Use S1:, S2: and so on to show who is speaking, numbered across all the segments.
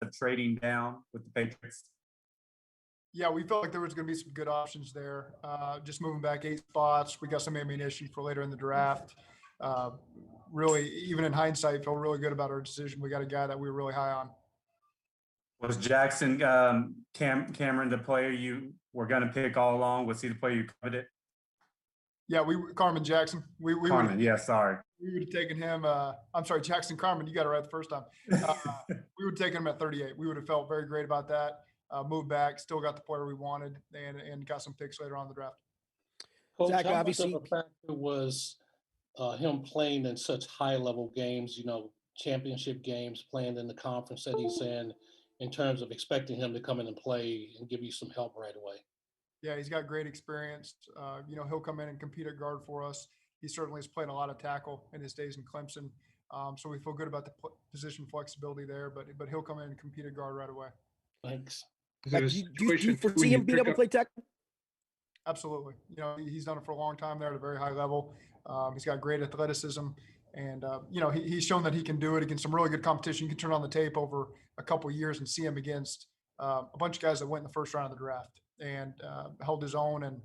S1: of trading down with the Patriots?
S2: Yeah, we felt like there was going to be some good options there. Just moving back 8 spots, we got some ammunition for later in the draft. Uh, Really, even in hindsight, feel really good about our decision. We got a guy that we were really high on.
S1: Was Jackson Cameron the player you were going to pick all along? Was he the player you coveted?
S2: Yeah, Carmen Jackson.
S1: Carmen, yeah, sorry.
S2: We would have taken him. I'm sorry, Jackson Carmen. You got it right the first time. We would have taken him at 38. We would have felt very great about that. Moved back, still got the player we wanted, and got some picks later on in the draft.
S3: Coach,
S4: Zach,
S3: how much
S4: obviously-
S3: of a factor was him playing in such high-level games, championship games, playing in the conference that he's in terms of expecting him to come in and play and give you some help right away?
S2: Yeah, he's got great experience. He'll come in and compete at guard for us. He certainly has played a lot of tackle in his days in Clemson. So we feel good about the position flexibility there, but he'll come in and compete at guard right away.
S3: Thanks.
S4: Do you foresee him being able to play tackle?
S2: Absolutely. He's done it for a long time there at a very high level. He's got great athleticism, and he's shown that he can do it against some really good competition. You can turn on the tape over a couple of years and see him against a bunch of guys that went in the first round of the draft and held his own. And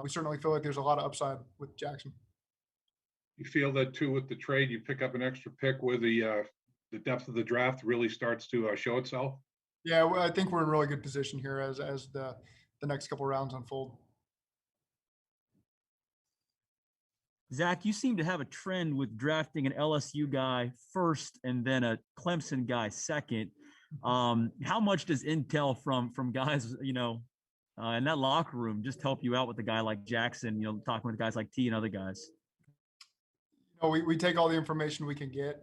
S2: we certainly feel like there's a lot of upside with Jackson.
S5: You feel that too with the trade, you pick up an extra pick where the depth of the draft really starts to show itself?
S2: Yeah, well, I think we're in a really good position here as the next couple of rounds unfold.
S6: Zach, you seem to have a trend with drafting an LSU guy first and then a Clemson guy second. How much does intel from guys, in that locker room just help you out with a guy like Jackson, talking with guys like T and other guys?
S2: We take all the information we can get.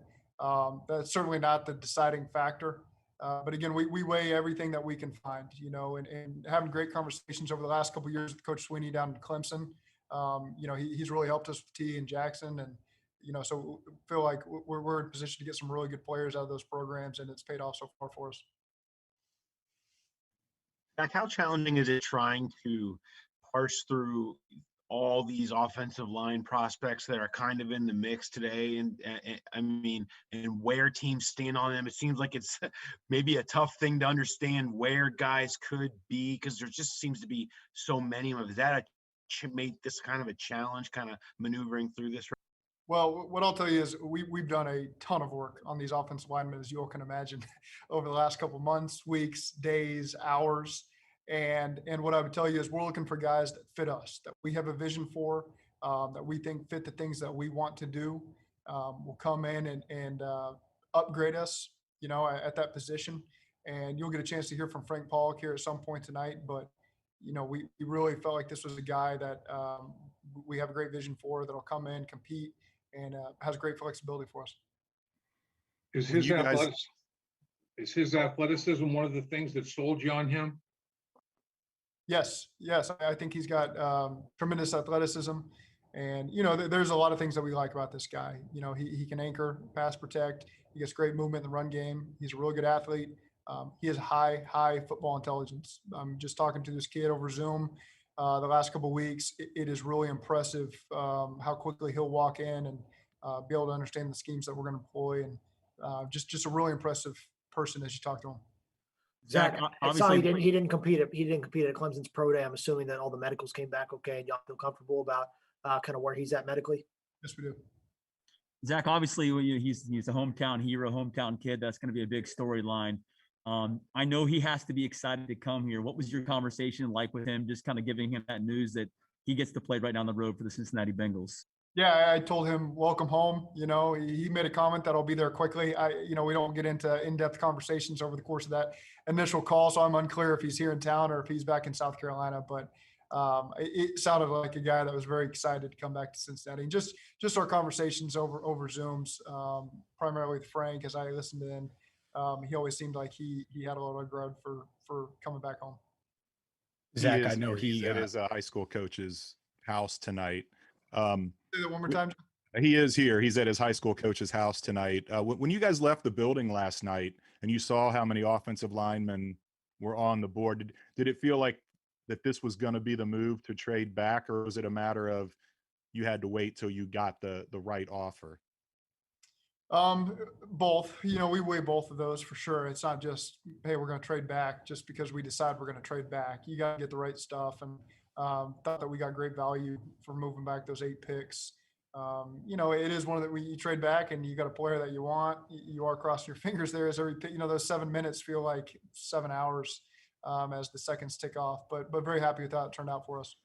S2: That's certainly not the deciding factor. But again, we weigh everything that we can find, and having great conversations over the last couple of years with Coach Sweeney down in Clemson. He's really helped us with T and Jackson, and so feel like we're in position to get some really good players out of those programs, and it's paid off so far for us.
S7: Zach, how challenging is it trying to parse through all these offensive line prospects that are kind of in the mix today, and where teams stand on them? It seems like it's maybe a tough thing to understand where guys could be because there just seems to be so many of them. Is that made this kind of a challenge, kind of maneuvering through this?
S2: Well, what I'll tell you is we've done a ton of work on these offensive linemen, as you all can imagine, over the last couple of months, weeks, days, hours. And what I would tell you is we're looking for guys that fit us, that we have a vision for, that we think fit the things that we want to do. Will come in and upgrade us, at that position. And you'll get a chance to hear from Frank Pollock here at some point tonight. But, we really felt like this was a guy that we have a great vision for, that'll come in, compete, and has great flexibility for us.
S5: Is his athleticism one of the things that sold you on him?
S2: Yes. I think he's got tremendous athleticism, and there's a lot of things that we like about this guy. He can anchor, pass protect. He gets great movement in the run game. He's a really good athlete. He has high football intelligence. I'm just talking to this kid over Zoom the last couple of weeks. It is really impressive how quickly he'll walk in and be able to understand the schemes that we're going to employ, and just a really impressive person as you talk to him.
S4: Zach, I saw he didn't compete at Clemson's pro day. I'm assuming that all the medicals came back okay, and y'all feel comfortable about kind of where he's at medically.
S2: Yes, we do.
S6: Zach, obviously, he's a hometown hero, hometown kid. That's going to be a big storyline. I know he has to be excited to come here. What was your conversation like with him, just kind of giving him that news that he gets to play right down the road for the Cincinnati Bengals?
S2: Yeah, I told him, welcome home. He made a comment that I'll be there quickly. We don't get into in-depth conversations over the course of that initial call, so I'm unclear if he's here in town or if he's back in South Carolina. But it sounded like a guy that was very excited to come back to Cincinnati. And just our conversations over Zooms, primarily with Frank, as I listened to him, he always seemed like he had a lot of regret for coming back home.
S8: Zach, I know he's at his high school coach's house tonight.
S2: Say that one more time.
S8: He is here. He's at his high school coach's house tonight. When you guys left the building last night and you saw how many offensive linemen were on the board, did it feel like that this was going to be the move to trade back, or was it a matter of you had to wait till you got the right offer?
S2: Both, we weigh both of those for sure. It's not just, hey, we're going to trade back just because we decide we're going to trade back. You got to get the right stuff. And thought that we got great value for moving back those 8 picks. It is one that you trade back and you got a player that you want. You are crossing your fingers there as every pick. Those 7 minutes feel like 7 hours as the seconds tick off. But very happy with how it turned out for us.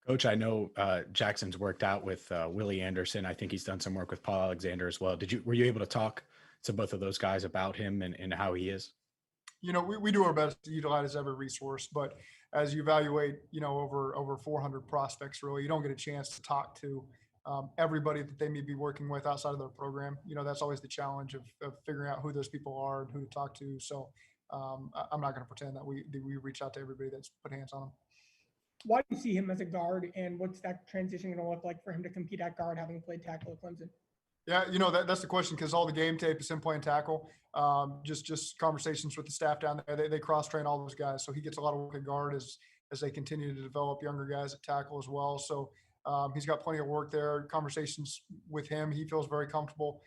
S9: Coach, I know Jackson's worked out with Willie Anderson. I think he's done some work with Paul Alexander as well. Were you able to talk to both of those guys about him and how he is?
S2: We do our best to utilize every resource, but as you evaluate, over 400 prospects, really, you don't get a chance to talk to everybody that they may be working with outside of their program. That's always the challenge of figuring out who those people are and who to talk to. So I'm not going to pretend that we reach out to everybody that's put hands on them.
S10: Why do you see him as a guard, and what's that transition going to look like for him to compete at guard, having played tackle at Clemson?
S2: Yeah, that's the question, because all the game tape is him playing tackle. Just conversations with the staff down there. They cross train all those guys, so he gets a lot of work at guard as they continue to develop younger guys at tackle as well. So he's got plenty of work there. Conversations with him, he feels very comfortable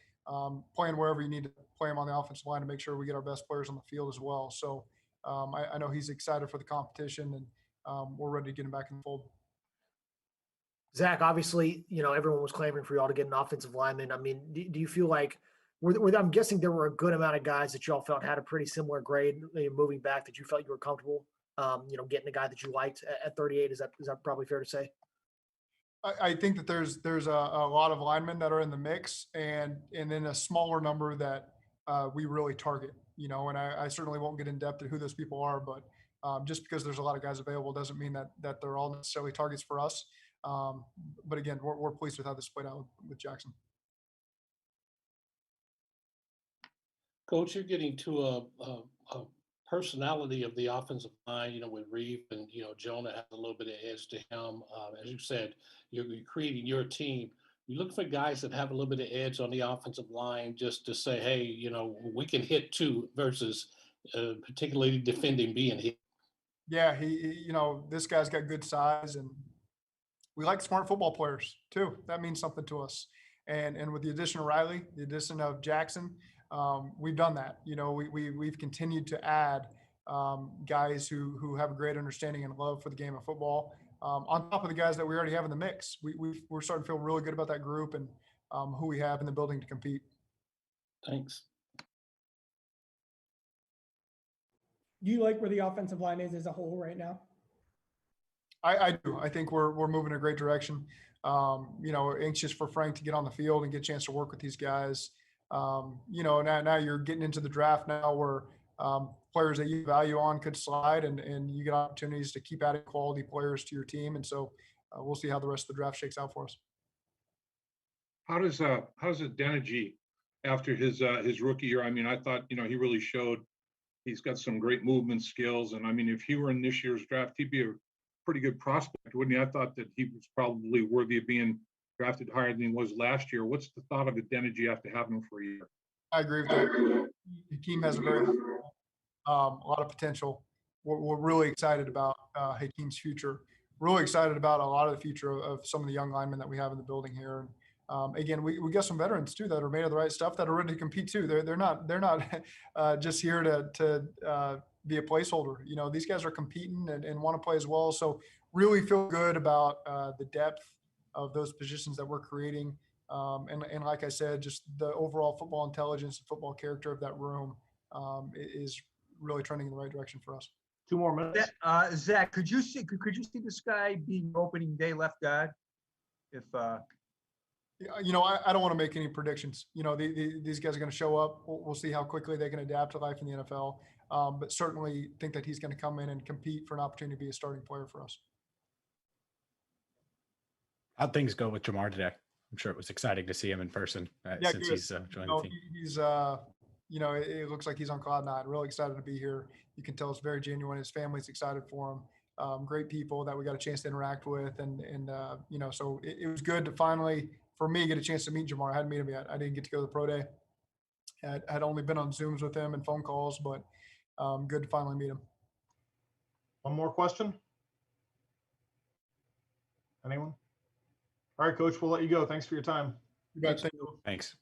S2: playing wherever you need to play him on the offensive line to make sure we get our best players on the field as well. So I know he's excited for the competition, and we're ready to get him back in the fold.
S4: Zac, obviously, everyone was clamoring for y'all to get an offensive lineman. I mean, do you feel like I'm guessing there were a good amount of guys that y'all felt had a pretty similar grade moving back that you felt you were comfortable, getting a guy that you liked at 38. Is that probably fair to say?
S2: I think that there's a lot of linemen that are in the mix, and then a smaller number that we really target, and I certainly won't get in depth at who those people are, but just because there's a lot of guys available doesn't mean that they're all necessarily targets for us. But again, we're pleased with how this played out with Jackson.
S3: Coach, you're getting to a personality of the offensive line, with Reeve and, Jonah has a little bit of edge to him. As you said, you're creating your team. You look for guys that have a little bit of edge on the offensive line just to say, hey, we can hit too, versus particularly defending being hit.
S2: Yeah, this guy's got good size, and we like smart football players too. That means something to us. And with the addition of Riley, the addition of Jackson, we've done that. We've continued to add guys who have a great understanding and love for the game of football. On top of the guys that we already have in the mix, we're starting to feel really good about that group and who we have in the building to compete.
S3: Thanks.
S10: Do you like where the offensive line is as a whole right now?
S2: I do. I think we're moving in a great direction. Anxious for Frank to get on the field and get a chance to work with these guys. Now you're getting into the draft now where players that you value on could slide, and you get opportunities to keep adding quality players to your team. And so we'll see how the rest of the draft shakes out for us.
S5: How's Adeniji after his rookie year? I mean, I thought, he really showed he's got some great movement skills. And I mean, if he were in this year's draft, he'd be a pretty good prospect, wouldn't he? I thought that he was probably worthy of being drafted higher than he was last year. What's the thought of Adeniji after having him for a year?
S2: I agree with that. The team has a lot of potential. We're really excited about Hakeem's future. Really excited about a lot of the future of some of the young linemen that we have in the building here. And again, we got some veterans too that are made of the right stuff that are ready to compete too. They're not just here to be a placeholder. These guys are competing and want to play as well. So really feel good about the depth of those positions that we're creating. And like I said, just the overall football intelligence and football character of that room is really trending in the right direction for us.
S11: 2 more minutes. Zac, could you see this guy being opening day left guard? If
S2: I don't want to make any predictions. These guys are going to show up. We'll see how quickly they can adapt to life in the NFL. But certainly think that he's going to come in and compete for an opportunity to be a starting player for us.
S9: How'd things go with Jamar today? I'm sure it was exciting to see him in person since
S2: good.
S9: he's joined the team.
S2: He's it looks like he's on cloud 9. Really excited to be here. You can tell it's very genuine. His family's excited for him. Great people that we got a chance to interact with, and so it was good to finally, for me, get a chance to meet Jamar. I hadn't met him yet. I didn't get to go to the pro day. Had only been on Zooms with him and phone calls, but good to finally meet him.
S11: one more question? Anyone? All right, Coach, we'll let you go. Thanks for your time.
S2: You bet. Thank you.
S9: Thanks.